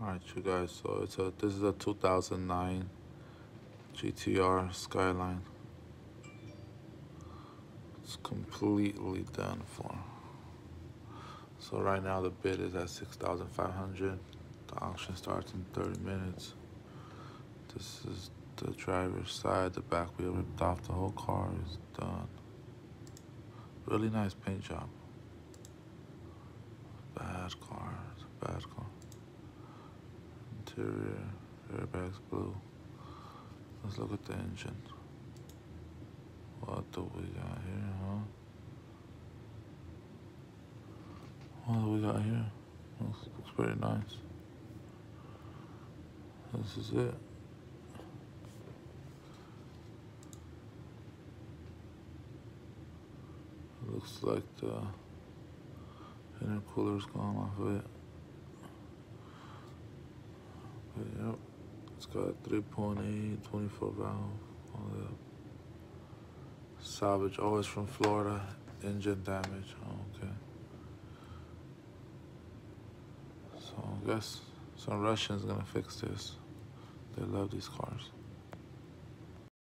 Alright, you guys, so this is a 2009 GTR Skyline. It's completely done for. So right now the bid is at $6,500. The auction starts in 30 minutes. This is the driver's side. The back wheel ripped off. The whole car is done. Really nice paint job. Bad car. It's a bad car. Interior, airbags blue. Let's look at the engine. What do we got here, huh? What do we got here? Looks pretty nice. This is it. Looks like the intercooler's gone off of it. But yep, it's got 3.8, 24 valve, all that. Salvage, always from Florida. Engine damage, okay. So I guess some Russian's gonna fix this. They love these cars.